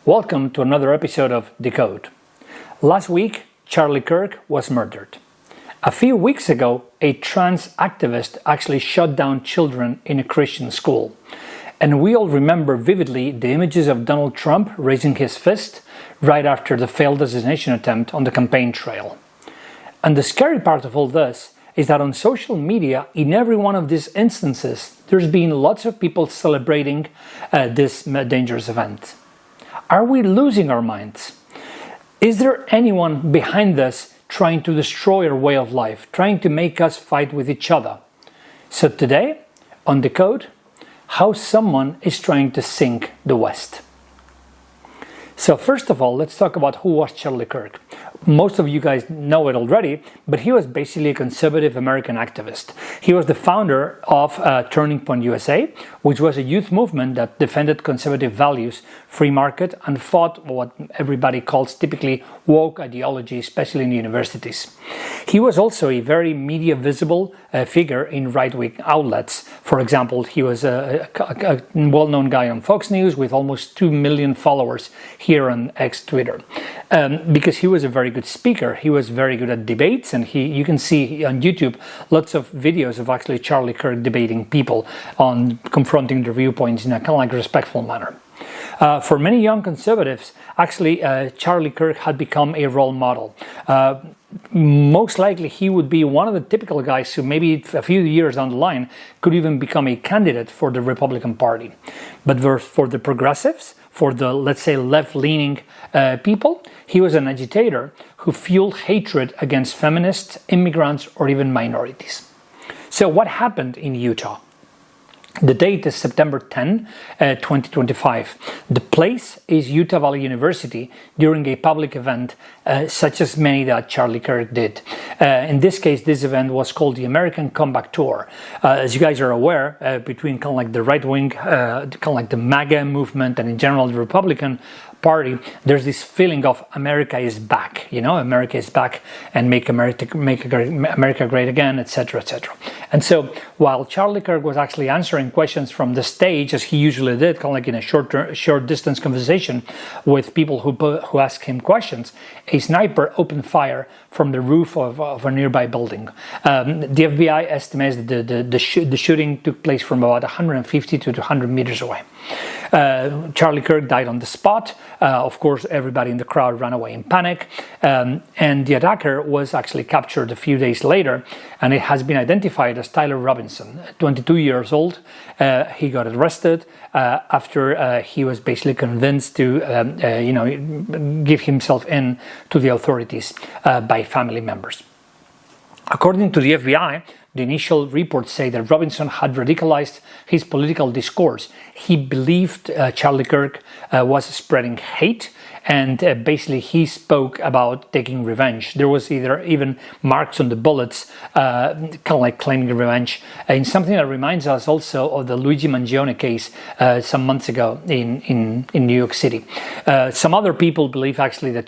Welcome to another episode of Decode. Last week, Charlie Kirk was murdered. A few weeks ago, a trans activist actually shot down children in a Christian school. And we all remember vividly the images of Donald Trump raising his fist right after the failed assassination attempt on the campaign trail. And the scary part of all this is that on social media, in every one of these instances, there's been lots of people celebrating this dangerous event. Are we losing our minds? Is there anyone behind this trying to destroy our way of life, trying to make us fight with each other? So today, on Decode, how someone is trying to sink the West. So first of all, let's talk about who was Charlie Kirk. Most of you guys know it already, but he was basically a conservative American activist. He was the founder of Turning Point USA, which was a youth movement that defended conservative values, free market, and fought what everybody calls typically woke ideology, especially in universities. He was also a very media visible figure in right-wing outlets. For example, he was a well-known guy on Fox News with almost 2 million followers here on X Twitter. Because he was a very good speaker, he was very good at debates, and you can see on YouTube lots of videos of actually Charlie Kirk debating people on confronting their viewpoints in a kind of like respectful manner. For many young conservatives, actually Charlie Kirk had become a role model. Most likely he would be one of the typical guys who maybe a few years down the line could even become a candidate for the Republican Party. But for the progressives, for the, let's say, left-leaning people, he was an agitator who fueled hatred against feminists, immigrants, or even minorities. So what happened in Utah? The date is September 10, 2025. The place is Utah Valley University during a public event such as many that Charlie Kirk did. In this case, this event was called the American Comeback Tour. As you guys are aware, between kind of like the right wing, kind of like the MAGA movement, and in general the Republican Party, there's this feeling of America is back, America is back, and make America great again, etc., etc. And so while Charlie Kirk was actually answering questions from the stage, as he usually did, kind of like in a short distance conversation with people who asked him questions, a sniper opened fire from the roof of a nearby building. The FBI estimates that the shooting took place from about 150 to 200 meters away. Charlie Kirk died on the spot. Of course, everybody in the crowd ran away in panic, and the attacker was actually captured a few days later, and it has been identified as Tyler Robinson, 22 years old. He got arrested after he was basically convinced to, give himself in to the authorities by family members. According to the FBI, the initial reports say that Robinson had radicalized his political discourse. He believed Charlie Kirk was spreading hate, and basically he spoke about taking revenge. There was even marks on the bullets, kind of like claiming revenge, in something that reminds us also of the Luigi Mangione case some months ago in New York City. Some other people believe actually that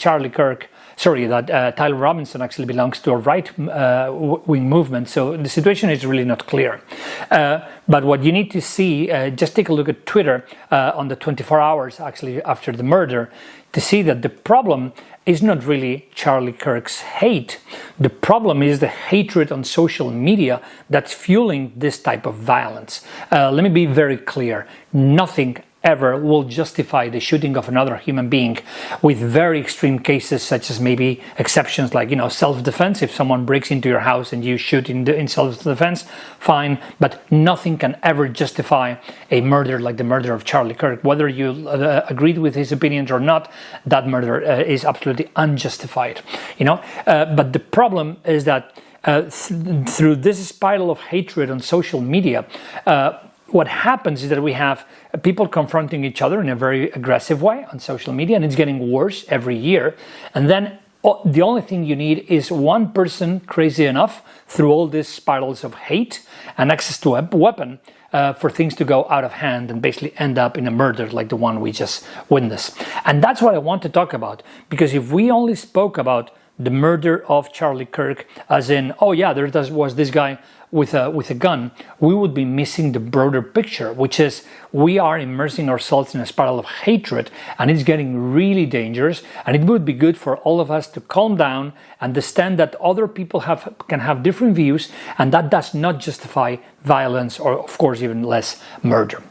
Tyler Robinson actually belongs to a right-wing movement, so the situation is really not clear. But what you need to see, just take a look at Twitter on the 24 hours actually after the murder, to see that the problem is not really Charlie Kirk's hate. The problem is the hatred on social media that's fueling this type of violence. Let me be very clear. Nothing ever will justify the shooting of another human being, with very extreme cases such as maybe exceptions like self-defense. If someone breaks into your house and you shoot in self-defense, fine, but nothing can ever justify a murder like the murder of Charlie Kirk. Whether you agreed with his opinions or not, that murder is absolutely unjustified. But the problem is that through this spiral of hatred on social media, what happens is that we have people confronting each other in a very aggressive way on social media, and it's getting worse every year. And then the only thing you need is one person crazy enough through all these spirals of hate and access to a weapon for things to go out of hand and basically end up in a murder like the one we just witnessed. And that's what I want to talk about, because if we only spoke about the murder of Charlie Kirk as in, oh yeah, there was this guy with a gun, we would be missing the broader picture, which is we are immersing ourselves in a spiral of hatred, and it's getting really dangerous. And it would be good for all of us to calm down, understand that other people can have different views, and that does not justify violence or, of course, even less murder.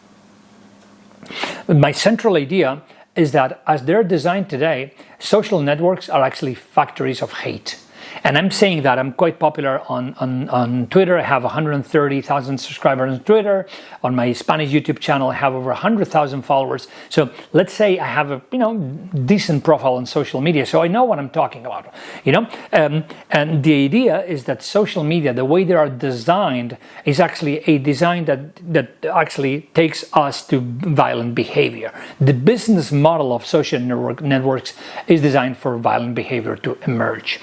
My central idea is that as they're designed today, social networks are actually factories of hate. And I'm saying that I'm quite popular on Twitter. I have 130,000 subscribers on Twitter. On my Spanish YouTube channel, I have over 100,000 followers. So let's say I have a decent profile on social media, so I know what I'm talking about. And the idea is that social media, the way they are designed, is actually a design that actually takes us to violent behavior. The business model of social networks is designed for violent behavior to emerge.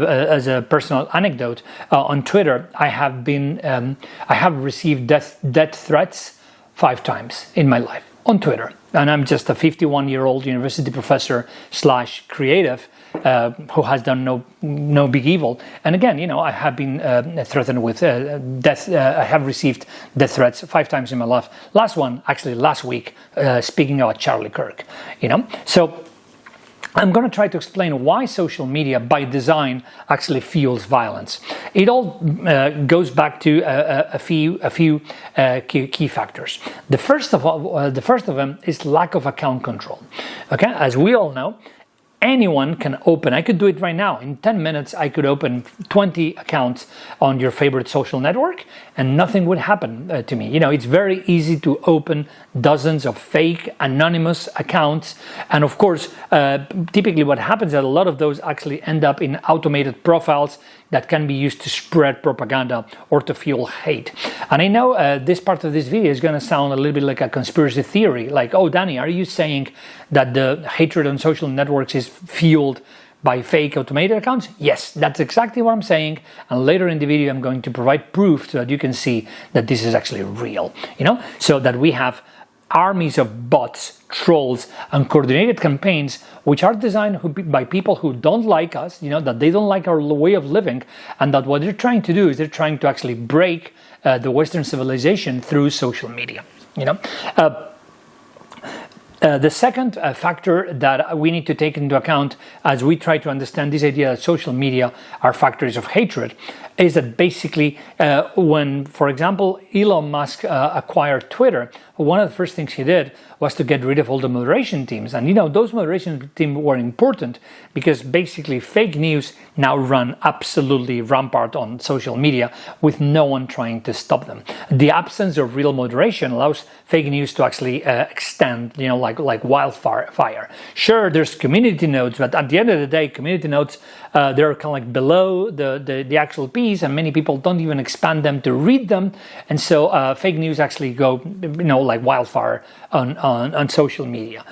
As a personal anecdote, on Twitter, I have received death threats 5 times in my life on Twitter, and I'm just a 51-year-old university professor / creative who has done no big evil. And again, I have been threatened with death. I have received death threats 5 times in my life. Last one, actually, last week, speaking about Charlie Kirk. So I'm going to try to explain why social media, by design, actually fuels violence. It all goes back to a few key factors. The first of them is lack of account control. Okay, as we all know, anyone can open. I could do it right now. In 10 minutes, I could open 20 accounts on your favorite social network, and nothing would happen to me. It's very easy to open dozens of fake anonymous accounts, and of course, typically what happens is that a lot of those actually end up in automated profiles that can be used to spread propaganda or to fuel hate. And I know this part of this video is going to sound a little bit like a conspiracy theory, like, oh, Danny, are you saying that the hatred on social networks is fueled by fake automated accounts? Yes, that's exactly what I'm saying. And later in the video, I'm going to provide proof so that you can see that this is actually real, so that we have armies of bots, trolls, and coordinated campaigns which are designed by people who don't like us, that they don't like our way of living, and that what they're trying to do is they're trying to actually break the Western civilization through social media. The second factor that we need to take into account as we try to understand this idea that social media are factories of hatred is that basically when, for example, Elon Musk acquired Twitter, one of the first things he did was to get rid of all the moderation teams. And those moderation teams were important because basically fake news now run absolutely rampant on social media with no one trying to stop them. The absence of real moderation allows fake news to actually extend, like wildfire. Sure, there's community nodes, but at the end of the day, community nodes, they're kind of like below the actual piece, and many people don't even expand them to read them. And so fake news actually go, like wildfire on social media,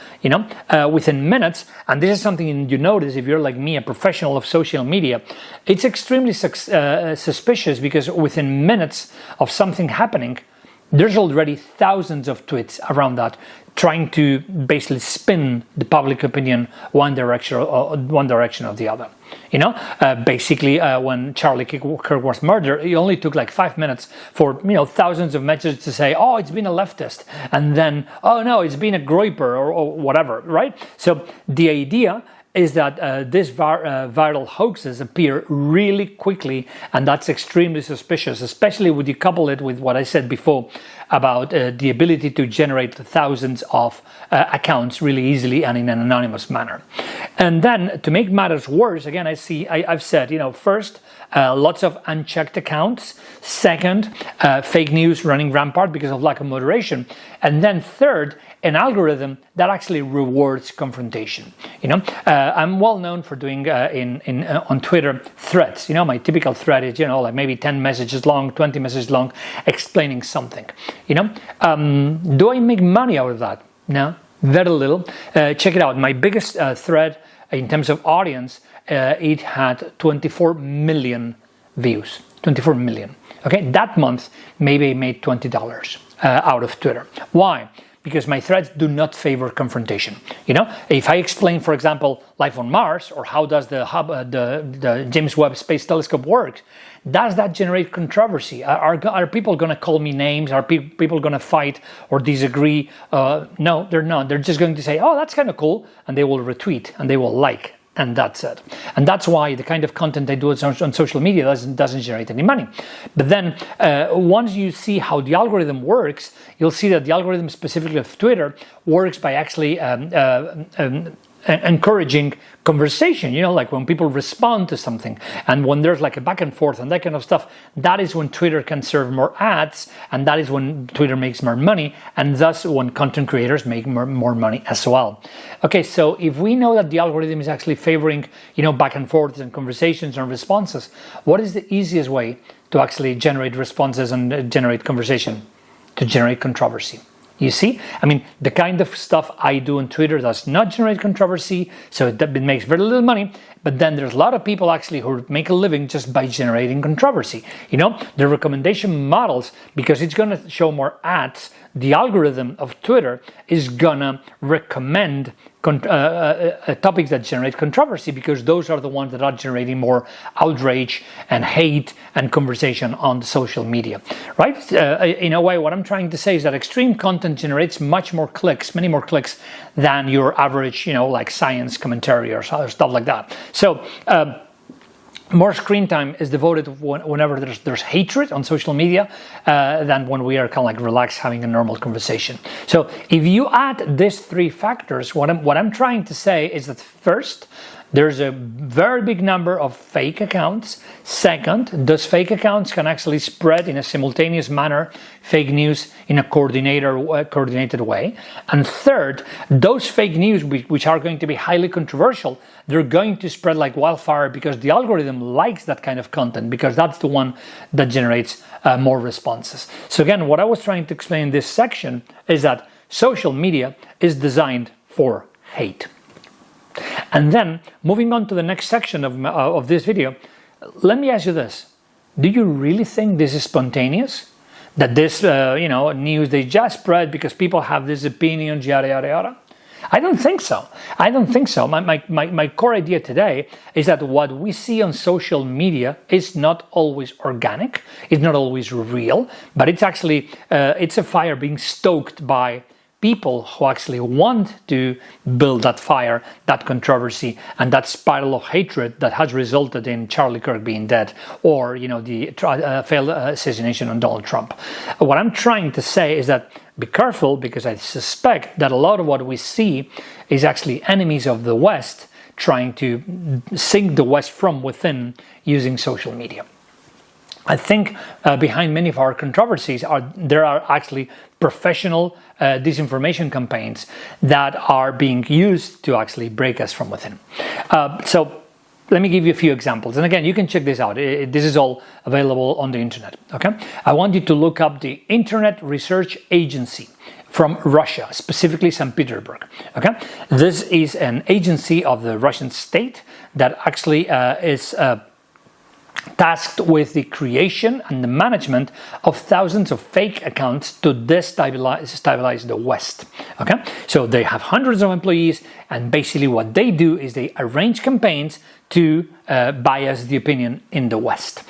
within minutes. And this is something you notice if you're like me, a professional of social media. It's extremely suspicious because within minutes of something happening, there's already thousands of tweets around that trying to basically spin the public opinion one direction or the other. Basically, when Charlie Kirk was murdered, it only took like 5 minutes for thousands of messages to say, "Oh, it's been a leftist," and then, "Oh no, it's been a groyper," or whatever, right? So the idea is that these viral hoaxes appear really quickly, and that's extremely suspicious, especially when you couple it with what I said before about the ability to generate thousands of accounts really easily and in an anonymous manner. And then, to make matters worse, again, I've said, first, lots of unchecked accounts. Second, fake news running rampant because of lack of moderation. And then third, an algorithm that actually rewards confrontation. I'm well known for doing on Twitter threads. My typical thread is like maybe 10 messages long, 20 messages long, explaining something. Do I make money out of that? No, very little. Check it out. My biggest thread in terms of audience, it had 24 million views. 24 million. Okay, that month maybe I made $20 out of Twitter. Why? because my threads do not favor confrontation. If I explain, for example, life on Mars, or how does the James Webb Space Telescope work, does that generate controversy? Are people going to call me names? Are people going to fight or disagree? No, they're not. They're just going to say, oh, that's kind of cool, and they will retweet and they will like. And that's it. And that's why the kind of content I do on social media doesn't generate any money. But then once you see how the algorithm works, you'll see that the algorithm specifically of Twitter works by actually encouraging conversation, like when people respond to something, and when there's like a back and forth and that kind of stuff, that is when Twitter can serve more ads, and that is when Twitter makes more money, and thus when content creators make more money as well. Okay, so if we know that the algorithm is actually favoring, back and forths and conversations and responses, what is the easiest way to actually generate responses and generate conversation? To generate controversy. You see, the kind of stuff I do on Twitter does not generate controversy, so it makes very little money. But then there's a lot of people actually who make a living just by generating controversy. The recommendation models, because it's going to show more ads, the algorithm of Twitter is going to recommend topics that generate controversy, because those are the ones that are generating more outrage and hate and conversation on social media, right? In a way, what I'm trying to say is that extreme content generates many more clicks than your average, like science commentary or stuff like that. So more screen time is devoted whenever there's hatred on social media than when we are kind of like relaxed having a normal conversation. So if you add these three factors, what I'm trying to say is that first, there's a very big number of fake accounts. Second, those fake accounts can actually spread in a simultaneous manner fake news in a coordinated way. And third, those fake news, which are going to be highly controversial, they're going to spread like wildfire because the algorithm likes that kind of content, because that's the one that generates more responses. So again, what I was trying to explain in this section is that social media is designed for hate. And then, moving on to the next section of this video, let me ask you this. Do you really think this is spontaneous? That this, news, they just spread because people have these opinions, yada, yada, yada? I don't think so. My core idea today is that what we see on social media is not always organic, it's not always real, but it's actually, it's a fire being stoked by people who actually want to build that fire, that controversy, and that spiral of hatred that has resulted in Charlie Kirk being dead, or the failed assassination on Donald Trump. What I'm trying to say is that be careful, because I suspect that a lot of what we see is actually enemies of the West trying to sink the West from within using social media. I think behind many of our controversies there are actually professional disinformation campaigns that are being used to actually break us from within. So let me give you a few examples. And again, you can check this out. This is all available on the internet. Okay, I want you to look up the Internet Research Agency from Russia, specifically St. Petersburg. Okay, this is an agency of the Russian state that actually is tasked with the creation and the management of thousands of fake accounts to destabilize the West. Okay, so they have hundreds of employees, and basically what they do is they arrange campaigns to bias the opinion in the West.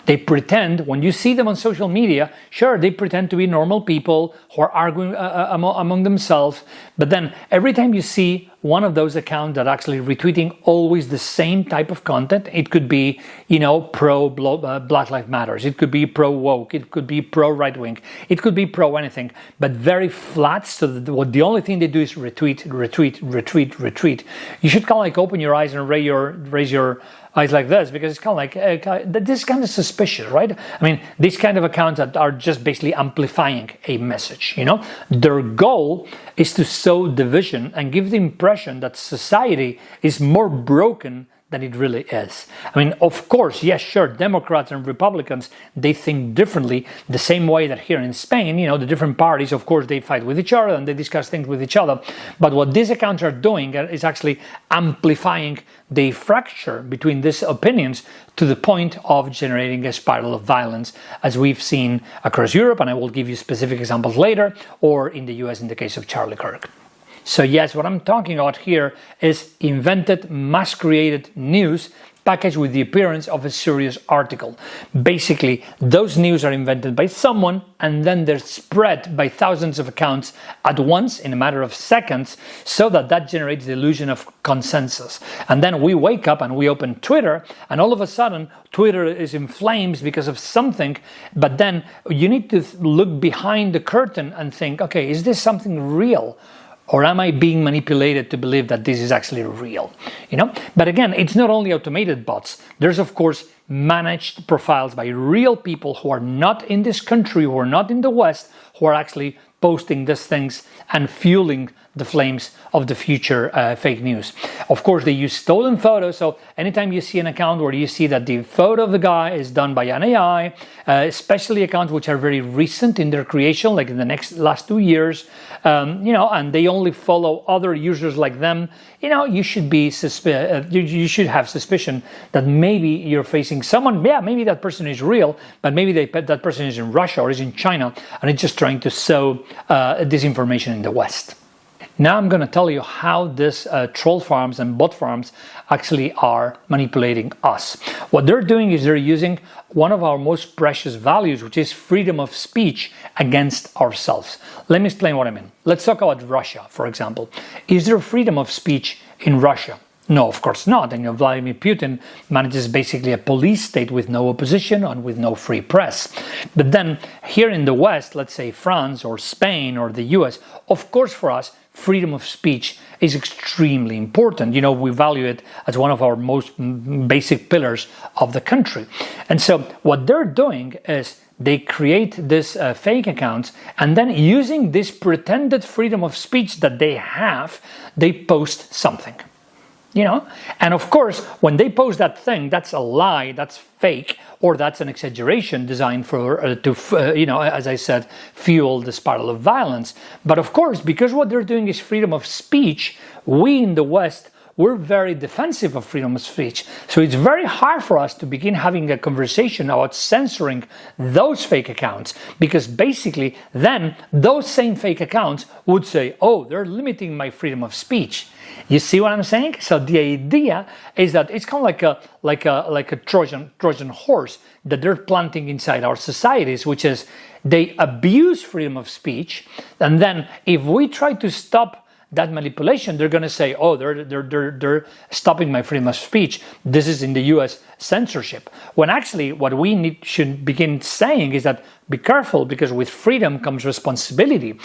They pretend, when you see them on social media, sure, they pretend to be normal people who are arguing among themselves, but then every time you see one of those accounts that actually retweeting always the same type of content, it could be, pro Black Lives Matters, it could be pro woke, it could be pro right wing, it could be pro anything, but very flat. So that the only thing they do is retweet. You should kind of like open your eyes and raise your eyes like this, because it's kind of like this is kind of suspicious, right? These kind of accounts that are just basically amplifying a message. Their goal is to sow division and give the impression that society is more broken than it really is. I mean, of course, yes, sure, Democrats and Republicans, they think differently, the same way that here in Spain, the different parties, of course, they fight with each other and they discuss things with each other. But what these accounts are doing is actually amplifying the fracture between these opinions to the point of generating a spiral of violence, as we've seen across Europe, and I will give you specific examples later, or in the US in the case of Charlie Kirk. So yes, what I'm talking about here is invented, mass-created news packaged with the appearance of a serious article. Basically, those news are invented by someone and then they're spread by thousands of accounts at once in a matter of seconds, so that generates the illusion of consensus. And then we wake up and we open Twitter, and all of a sudden Twitter is in flames because of something, but then you need to look behind the curtain and think, okay, is this something real? Or am I being manipulated to believe that this is actually real? But again, it's not only automated bots. There's, of course, managed profiles by real people who are not in this country, who are not in the West, who are actually posting these things and fueling the flames of the future fake news. Of course, they use stolen photos, so anytime you see an account where you see that the photo of the guy is done by an AI, especially accounts which are very recent in their creation, like in the last 2 years, and they only follow other users like them, you should be you should have suspicion that maybe you're facing someone. Yeah, maybe that person is real, but maybe that person is in Russia or is in China, and it's just trying to sow disinformation in the West. Now I'm going to tell you how these troll farms and bot farms actually are manipulating us. What they're doing is they're using one of our most precious values, which is freedom of speech, against ourselves. Let me explain what I mean. Let's talk about Russia, for example. Is there freedom of speech in Russia? No, of course not. And Vladimir Putin manages basically a police state with no opposition and with no free press. But then here in the West, let's say France or Spain or the US, of course for us, freedom of speech is extremely important. We value it as one of our most basic pillars of the country. And so what they're doing is they create these fake accounts, and then using this pretended freedom of speech that they have, they post something. And of course, when they post that thing, that's a lie, that's fake, or that's an exaggeration designed as I said, fuel the spiral of violence. But of course, because what they're doing is freedom of speech, we in the West, we're very defensive of freedom of speech. So it's very hard for us to begin having a conversation about censoring those fake accounts, because basically then those same fake accounts would say, oh, they're limiting my freedom of speech. You see what I'm saying? So the idea is that it's kind of like a Trojan horse that they're planting inside our societies, which is they abuse freedom of speech, and then if we try to stop that manipulation, they're going to say, oh, they're stopping my freedom of speech. This is in the US censorship. When actually what we should begin saying is that be careful, because with freedom comes responsibility.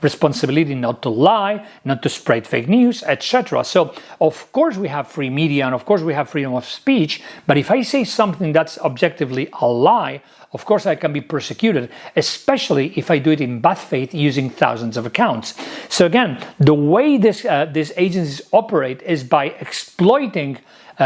Responsibility not to lie, not to spread fake news, etc. So of course we have free media and of course we have freedom of speech, but if I say something that's objectively a lie, of course I can be persecuted, especially if I do it in bad faith using thousands of accounts. So again, the way these agencies operate is by exploiting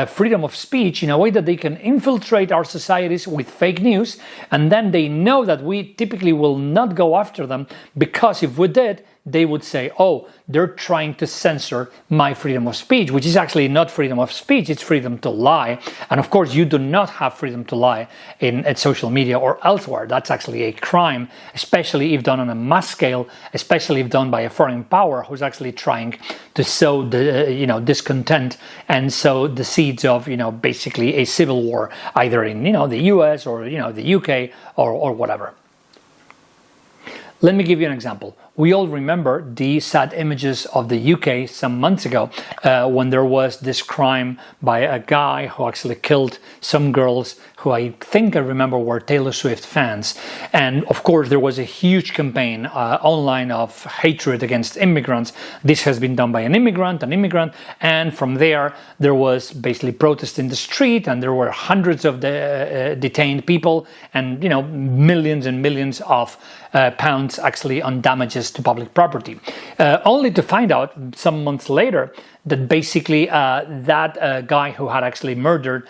freedom of speech in a way that they can infiltrate our societies with fake news, and then they know that we typically will not go after them, because if we did, they would say, oh, they're trying to censor my freedom of speech, which is actually not freedom of speech, it's freedom to lie. And of course, you do not have freedom to lie at social media or elsewhere. That's actually a crime, especially if done on a mass scale, especially if done by a foreign power who's actually trying to sow discontent and sow the seeds of, basically a civil war, either in, the US or, the UK or whatever. Let me give you an example. We all remember the sad images of the UK some months ago when there was this crime by a guy who actually killed some girls who I think I remember were Taylor Swift fans. And of course, there was a huge campaign online of hatred against immigrants. This has been done by an immigrant, and from there was basically protest in the street, and there were hundreds of detained people, and millions and millions of pounds actually on damages access to public property, only to find out some months later that basically that guy who had actually murdered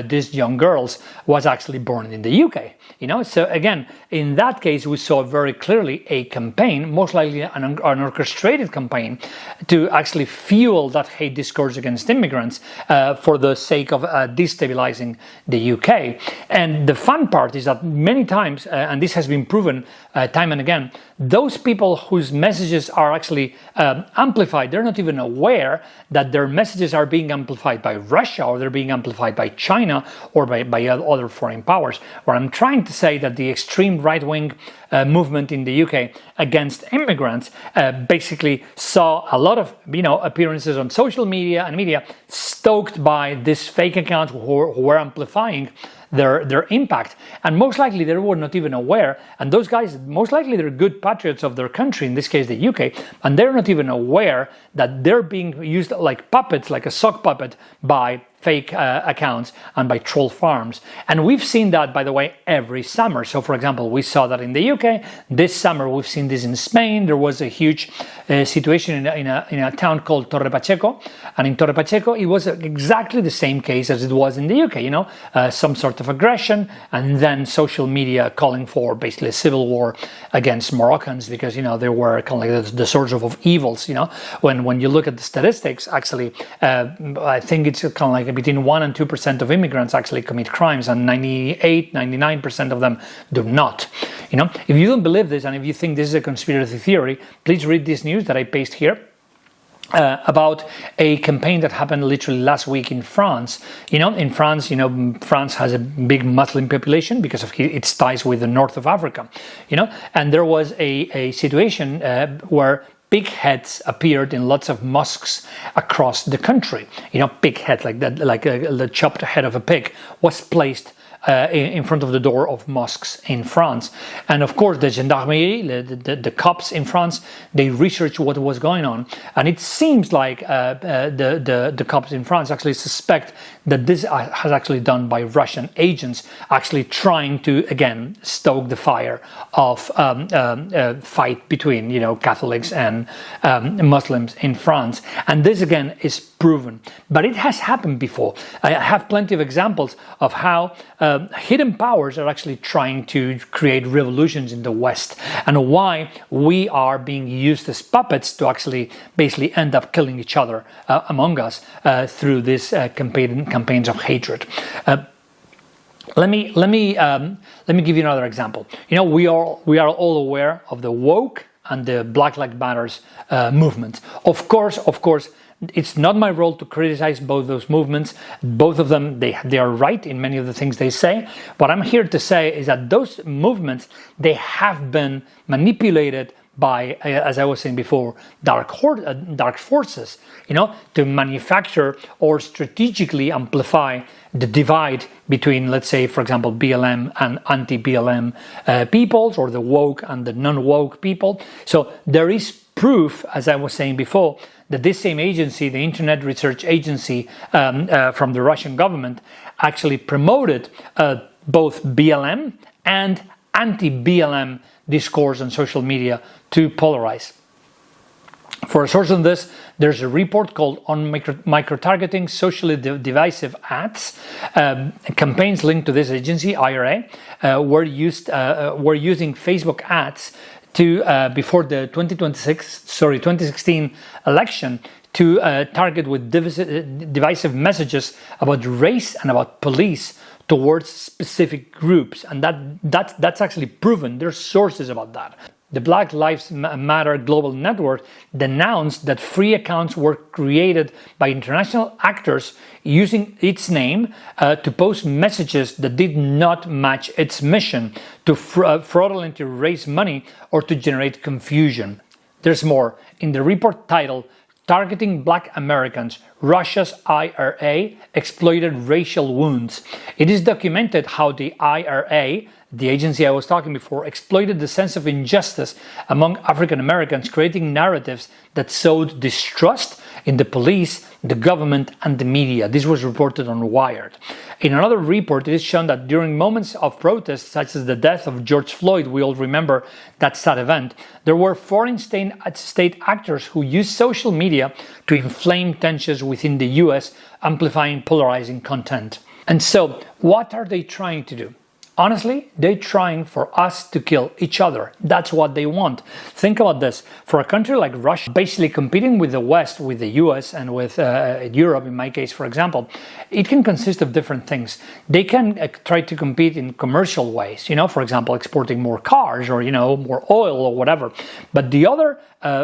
these young girls was actually born in the UK. So again, in that case, we saw very clearly a campaign, most likely an orchestrated campaign, to actually fuel that hate discourse against immigrants for the sake of destabilizing the UK. And the fun part is that many times, and this has been proven time and again, those people whose messages are actually amplified, they're not even aware that their messages are being amplified by Russia, or they're being amplified by China, or by other foreign powers. What I'm trying to say that the extreme right-wing movement in the UK against immigrants basically saw a lot of appearances on social media and media stoked by these fake accounts who were amplifying their impact, and most likely they were not even aware, and those guys, most likely they're good patriots of their country, in this case the UK, and they're not even aware that they're being used like puppets, like a sock puppet, by fake accounts and by troll farms. And we've seen that, by the way, every summer. So for example, we saw that in the UK. This summer we've seen this in Spain. There was a huge situation in a town called Torre Pacheco, and in Torre Pacheco it was exactly the same case as it was in the UK. Some sort of aggression, and then social media calling for basically a civil war against Moroccans, because they were kind of like the source of evils. When you look at the statistics, actually I think it's kind of like between 1% and 2% of immigrants actually commit crimes, and 99% of them do not. If you don't believe this, and if you think this is a conspiracy theory, please read this news that I paste here. About a campaign that happened literally last week in France. In France, France has a big Muslim population because of its ties with the north of Africa. And there was a situation where pig heads appeared in lots of mosques across the country. Pig head, like that, like the chopped head of a pig, was placed in front of the door of mosques in France. And of course, the gendarmerie, the cops in France, they researched what was going on. And it seems like the cops in France actually suspect that this has actually done by Russian agents, actually trying to, again, stoke the fire of fight between, Catholics and Muslims in France. And this, again, is proven. But it has happened before. I have plenty of examples of how hidden powers are actually trying to create revolutions in the West, and why we are being used as puppets to actually basically end up killing each other among us through these campaigns of hatred. Let me give you another example. We are all aware of the woke and the Black Lives Matters movement. Of course, it's not my role to criticize both those movements. Both of them, they are right in many of the things they say. What I'm here to say is that those movements, they have been manipulated by, as I was saying before, dark forces, to manufacture or strategically amplify the divide between, let's say, for example, BLM and anti-BLM peoples, or the woke and the non-woke people. So there is proof, as I was saying before, that this same agency, the Internet Research Agency from the Russian government, actually promoted both BLM and anti-BLM discourse on social media to polarize. For a source on this, there's a report called On Micro-Targeting Socially Divisive Ads. Campaigns linked to this agency, IRA, were using Facebook ads to before the 2016 election to target with divisive messages about race and about police towards specific groups, and that's actually proven. There's sources about that. The Black Lives Matter Global Network denounced that free accounts were created by international actors using its name to post messages that did not match its mission, to fraudulently raise money or to generate confusion. There's more. In the report titled Targeting Black Americans, Russia's IRA Exploited Racial Wounds, it is documented how the IRA, the agency I was talking before, exploited the sense of injustice among African Americans, creating narratives that sowed distrust in the police, the government, and the media. This was reported on Wired. In another report, it is shown that during moments of protest, such as the death of George Floyd, we all remember that sad event, there were foreign state actors who used social media to inflame tensions within the US, amplifying polarizing content. And so, what are they trying to do? Honestly, they're trying for us to kill each other. That's what they want. Think about this. For a country like Russia, basically competing with the West, with the US and with Europe, in my case, for example, it can consist of different things. They can try to compete in commercial ways, for example, exporting more cars or, more oil or whatever. But the other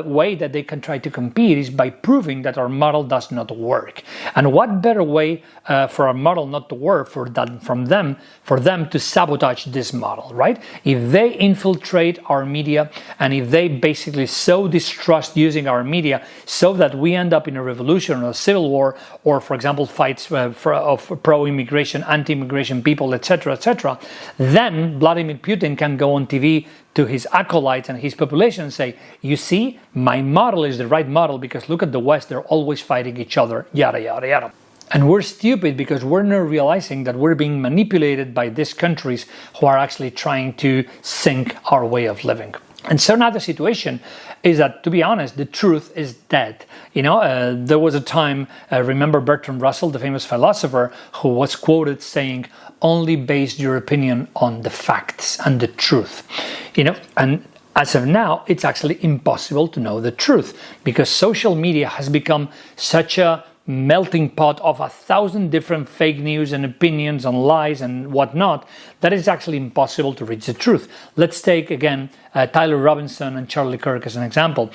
way that they can try to compete is by proving that our model does not work. And what better way for our model not to work for them to sabotage this model, right? If they infiltrate our media and if they basically sow distrust using our media so that we end up in a revolution or a civil war or, for example, fights of pro-immigration, anti-immigration people, etc., then Vladimir Putin can go on TV to his acolytes and his population and say, you see, my model is the right model because look at the West, they're always fighting each other, yada, yada, yada. And we're stupid because we're not realizing that we're being manipulated by these countries who are actually trying to sink our way of living. And so now the situation is that, to be honest, the truth is dead. There was a time, remember Bertrand Russell, the famous philosopher, who was quoted saying, only base your opinion on the facts and the truth. And as of now, it's actually impossible to know the truth because social media has become such a melting pot of 1,000 different fake news and opinions and lies and whatnot that it's actually impossible to reach the truth. Let's take again Tyler Robinson and Charlie Kirk as an example.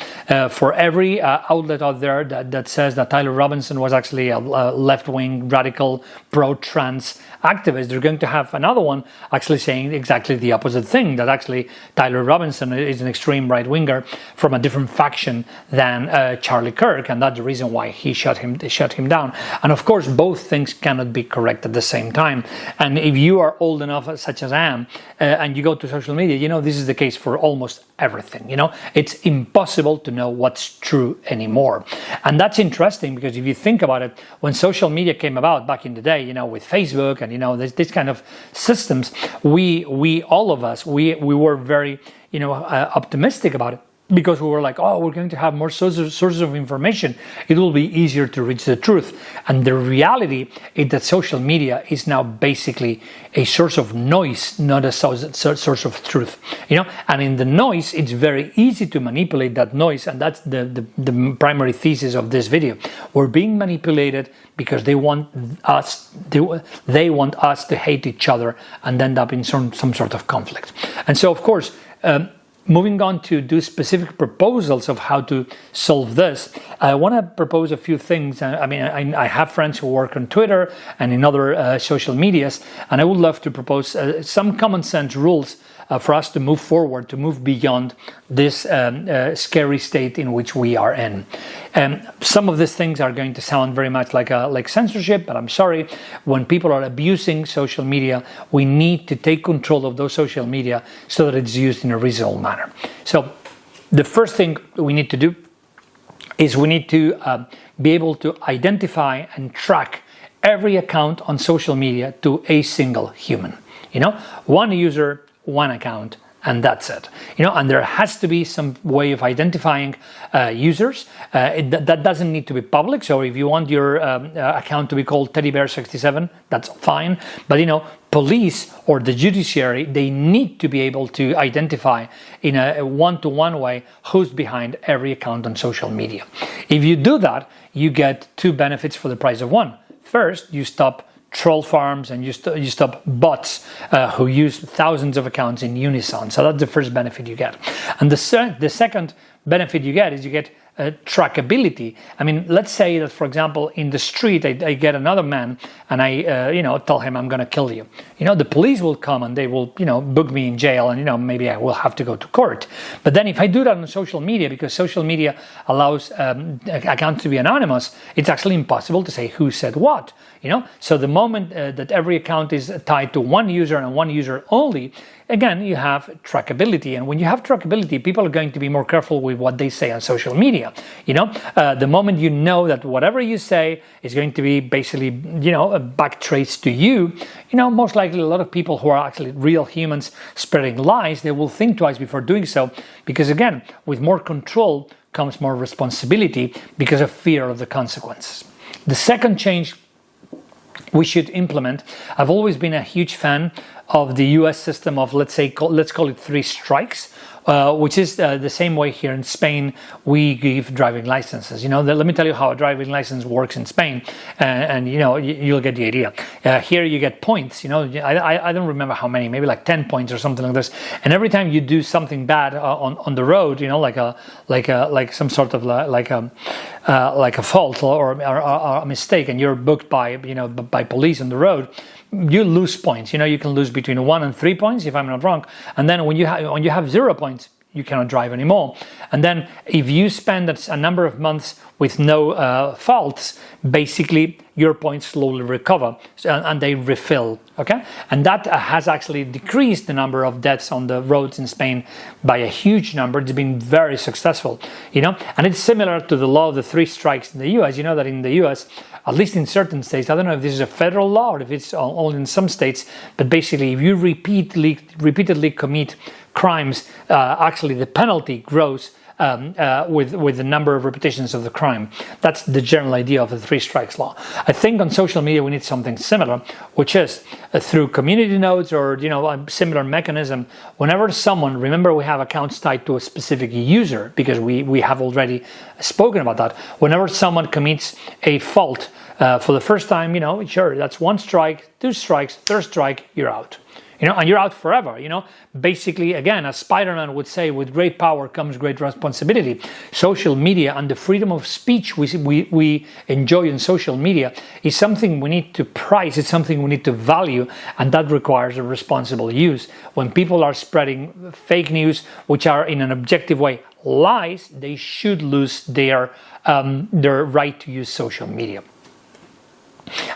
For every outlet out there that says that Tyler Robinson was actually a left-wing radical pro-trans activist, they're going to have another one actually saying exactly the opposite thing, that actually Tyler Robinson is an extreme right-winger from a different faction than Charlie Kirk, and that's the reason why he shut him down. And of course, both things cannot be correct at the same time. And if you are old enough, such as I am, and you go to social media, this is the case for almost everything. It's impossible to know what's true anymore. And that's interesting because if you think about it, when social media came about back in the day, with Facebook and this kind of systems, we all of us were very optimistic about it. Because we were like, we're going to have more sources of information. It will be easier to reach the truth. And the reality is that social media is now basically a source of noise, not a source of truth. And in the noise, it's very easy to manipulate that noise. And that's the primary thesis of this video. We're being manipulated because they want us to hate each other and end up in some sort of conflict. And so, of course, moving on to do specific proposals of how to solve this, I want to propose a few things. I have friends who work on Twitter and in other social medias, and I would love to propose some common sense rules for us to move forward, to move beyond this scary state in which we are in. Some of these things are going to sound very much like censorship, but I'm sorry. When people are abusing social media, we need to take control of those social media so that it's used in a reasonable manner. So the first thing we need to do is we need to be able to identify and track every account on social media to a single human. One user, one account, and that's it. And there has to be some way of identifying users. That doesn't need to be public. So if you want your account to be called teddybear67, that's fine. But police or the judiciary, they need to be able to identify in a one-to-one way who's behind every account on social media. If you do that, you get two benefits for the price of one. First, you stop troll farms and you stop bots who use thousands of accounts in unison. So that's the first benefit you get. And the second benefit you get is you get trackability. Let's say that, for example, in the street, I get another man and I, tell him I'm going to kill you. The police will come and they will, book me in jail and, maybe I will have to go to court. But then if I do that on social media, because social media allows accounts to be anonymous, it's actually impossible to say who said what. So the moment that every account is tied to one user and one user only, again, you have trackability. And when you have trackability, people are going to be more careful with what they say on social media. The moment you know that whatever you say is going to be basically, backtraced to you, most likely a lot of people who are actually real humans spreading lies, they will think twice before doing so. Because again, with more control comes more responsibility because of fear of the consequences. The second change we should implement, I've always been a huge fan of the US system of, let's call it 3 strikes, which is the same way here in Spain we give driving licenses. Let me tell you how a driving license works in Spain, and you'll get the idea. Here you get points. I don't remember how many, maybe like 10 points or something like this. And every time you do something bad on the road, like some sort of like a fault or a mistake, and you're booked by police on the road, you lose points. You can lose between 1 and 3 points, if I'm not wrong. And then when you have 0 points, you cannot drive anymore. And then if you spend a number of months with no faults, basically your points slowly recover and they refill. Okay, and that has actually decreased the number of deaths on the roads in Spain by a huge number. It's been very successful. And it's similar to the law of the 3 strikes in the US. That in the US, at least in certain states, I don't know if this is a federal law or if it's only in some states, but basically if you repeatedly commit crimes, actually the penalty grows with the number of repetitions of the crime. That's the general idea of the 3 strikes law. I think on social media we need something similar, which is through community nodes or a similar mechanism. Whenever someone, remember we have accounts tied to a specific user because we have already spoken about that. Whenever someone commits a fault for the first time, sure, that's 1 strike, 2 strikes, 3rd strike, you're out. And you're out forever. Basically, again, as Spider-Man would say, with great power comes great responsibility. Social media and the freedom of speech we enjoy in social media is something we need to prize. It's something we need to value, and that requires a responsible use. When people are spreading fake news, which are in an objective way lies, they should lose their right to use social media.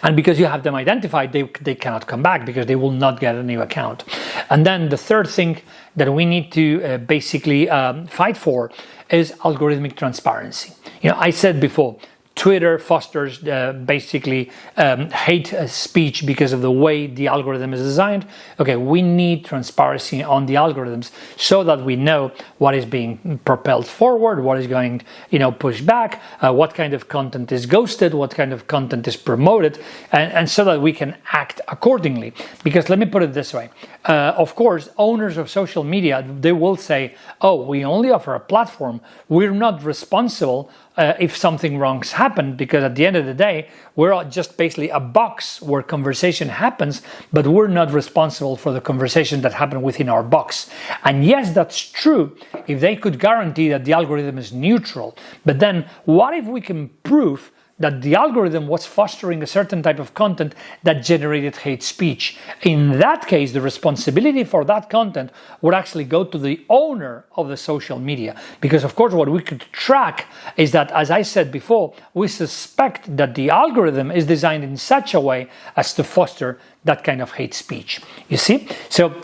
And because you have them identified, they cannot come back because they will not get a new account. And then the third thing that we need to basically fight for is algorithmic transparency. I said before, Twitter fosters basically hate speech because of the way the algorithm is designed. Okay, we need transparency on the algorithms so that we know what is being propelled forward, what is going, pushed back, what kind of content is ghosted, what kind of content is promoted, and so that we can act accordingly. Because let me put it this way. Of course, owners of social media, they will say, oh, we only offer a platform. We're not responsible if something wrong's happened, because at the end of the day, we're just basically a box where conversation happens, but we're not responsible for the conversation that happened within our box. And yes, that's true if they could guarantee that the algorithm is neutral. But then what if we can prove that the algorithm was fostering a certain type of content that generated hate speech? In that case, the responsibility for that content would actually go to the owner of the social media. Because of course, what we could track is that, as I said before, we suspect that the algorithm is designed in such a way as to foster that kind of hate speech. You see? So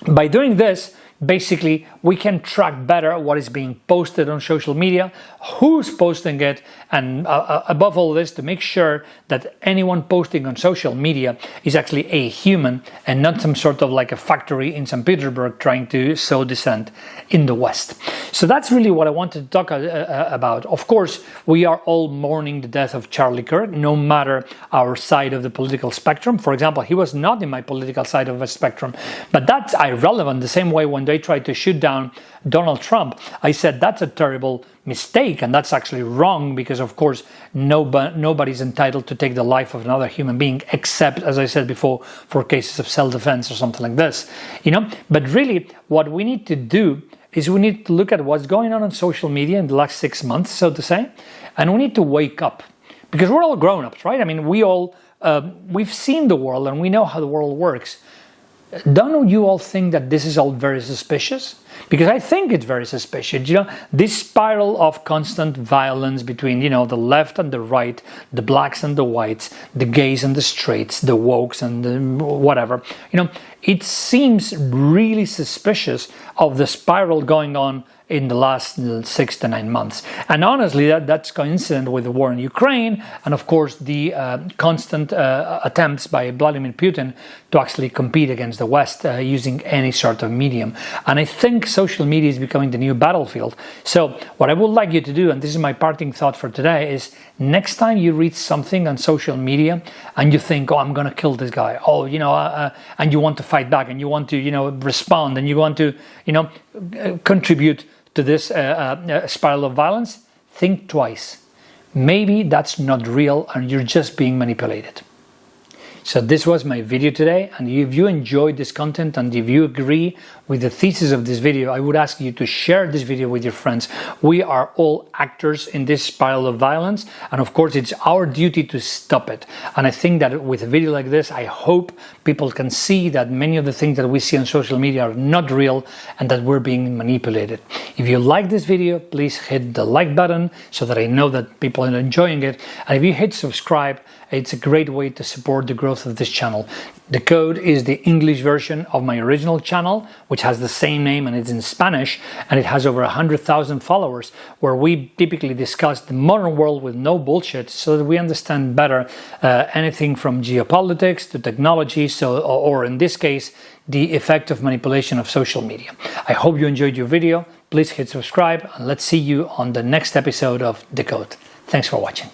by doing this, basically, we can track better what is being posted on social media, who's posting it, and above all this, to make sure that anyone posting on social media is actually a human and not some sort of like a factory in St. Petersburg trying to sow dissent in the West. So that's really what I wanted to talk about. Of course, we are all mourning the death of Charlie Kirk, no matter our side of the political spectrum. For example, he was not in my political side of the spectrum, but that's irrelevant. The same way when they tried to shoot down Donald Trump, I said that's a terrible mistake, and that's actually wrong, because of course nobody's entitled to take the life of another human being, except, as I said before, for cases of self-defense or something like this. But really what we need to do is we need to look at what's going on social media in the last 6 months, so to say, and we need to wake up, because we're all grown-ups, right? I mean, we've seen the world and we know how the world works. Don't you all think that this is all very suspicious? Because I think it's very suspicious. This spiral of constant violence between, the left and the right, the blacks and the whites, the gays and the straights, the wokes and the whatever. It seems really suspicious of the spiral going on in the last 6 to 9 months. And honestly, that's coincident with the war in Ukraine and, of course, the constant attempts by Vladimir Putin to actually compete against the West using any sort of medium. And I think social media is becoming the new battlefield. So what I would like you to do, and this is my parting thought for today, is next time you read something on social media and you think, oh, I'm going to kill this guy, and you want to fight back and you want to, respond and you want to, contribute to this spiral of violence, think twice. Maybe that's not real and you're just being manipulated. So this was my video today, and if you enjoyed this content and if you agree with the thesis of this video, I would ask you to share this video with your friends. We are all actors in this spiral of violence, and of course it's our duty to stop it. And I think that with a video like this, I hope people can see that many of the things that we see on social media are not real and that we're being manipulated. If you like this video, please hit the like button so that I know that people are enjoying it. And if you hit subscribe, it's a great way to support the growth of this channel. Decode is the English version of my original channel, which has the same name and it's in Spanish, and it has over 100,000 followers, where we typically discuss the modern world with no bullshit so that we understand better anything from geopolitics to technology, or in this case, the effect of manipulation of social media. I hope you enjoyed your video. Please hit subscribe, and let's see you on the next episode of Decode. Thanks for watching.